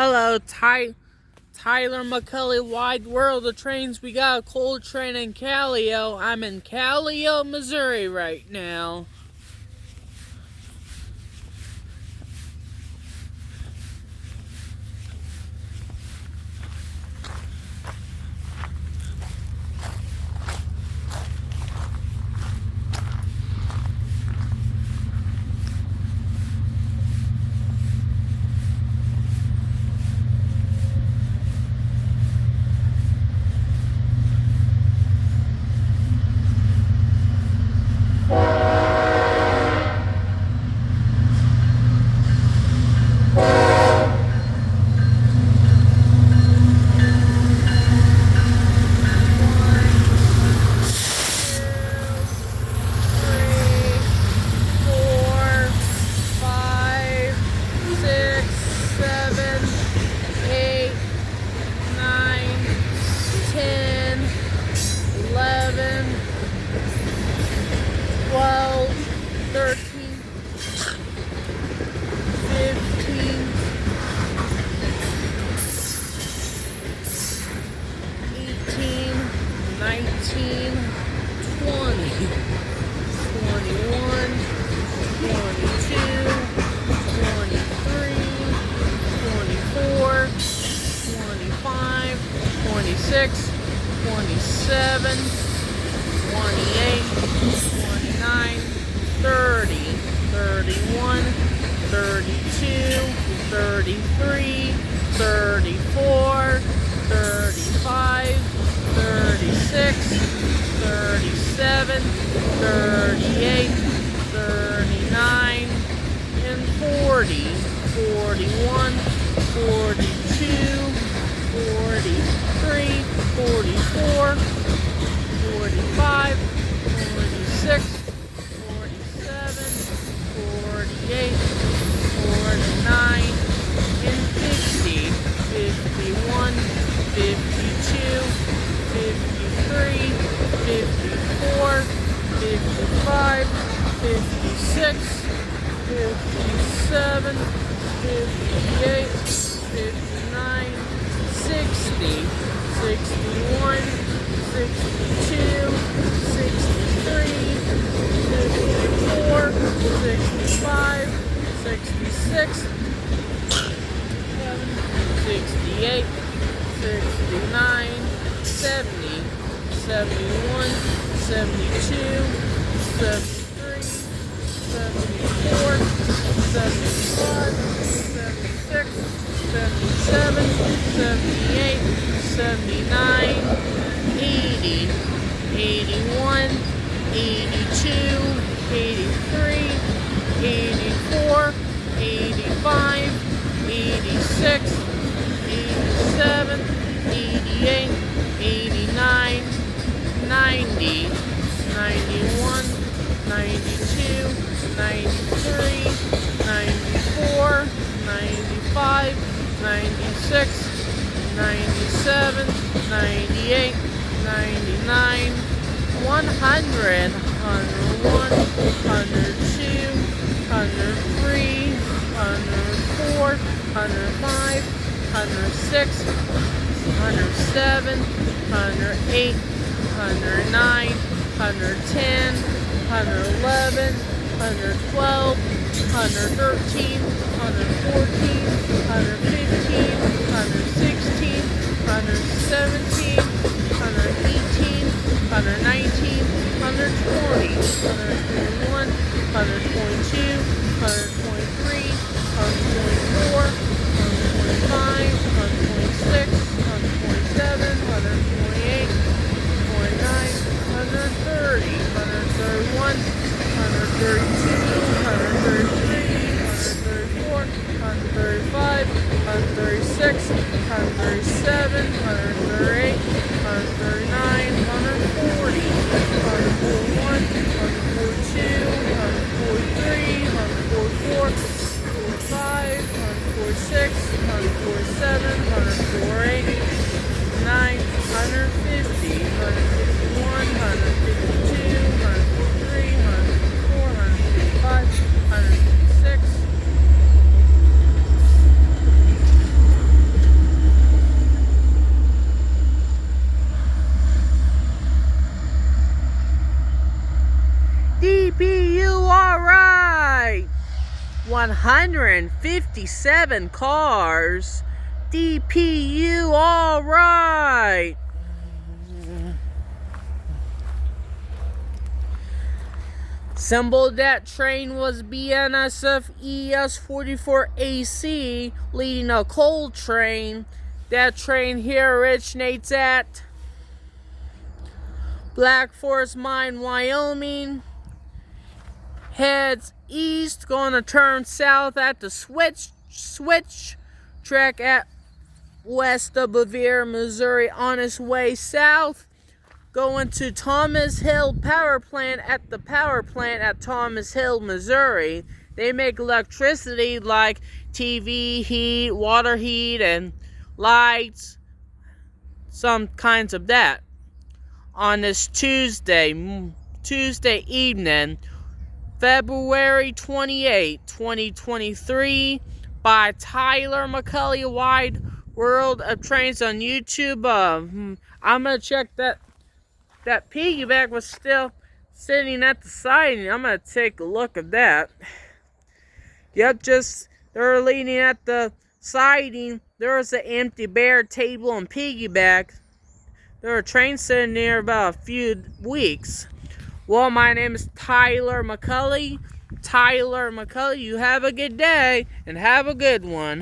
Hello, Tyler McCully Wide World of Trains. We got a coal train in Callao. I'm in Callao, Missouri right now. 157 cars. DPU, all right. Assembled that train was BNSF ES44AC, leading a coal train. That train here originates at Black Forest Mine, Wyoming. Heads east, gonna turn south at the switch track at west of Bevier, Missouri, on its way south. Going to Thomas Hill Power Plant at the power plant at Thomas Hill, Missouri. They make electricity like TV, heat, water heat, and lights, some kinds of that. On this Tuesday evening, February 28, 2023, by Tyler McCully Wide, World of Trains on YouTube. I'm gonna check that piggyback was still sitting at the siding. I'm gonna take a look at that. Yep, just they're leaning at the siding. There was an empty bare table and piggyback. There were trains sitting there about a few weeks. Well, my name is Tyler McCully. Tyler McCully, you have a good day and have a good one.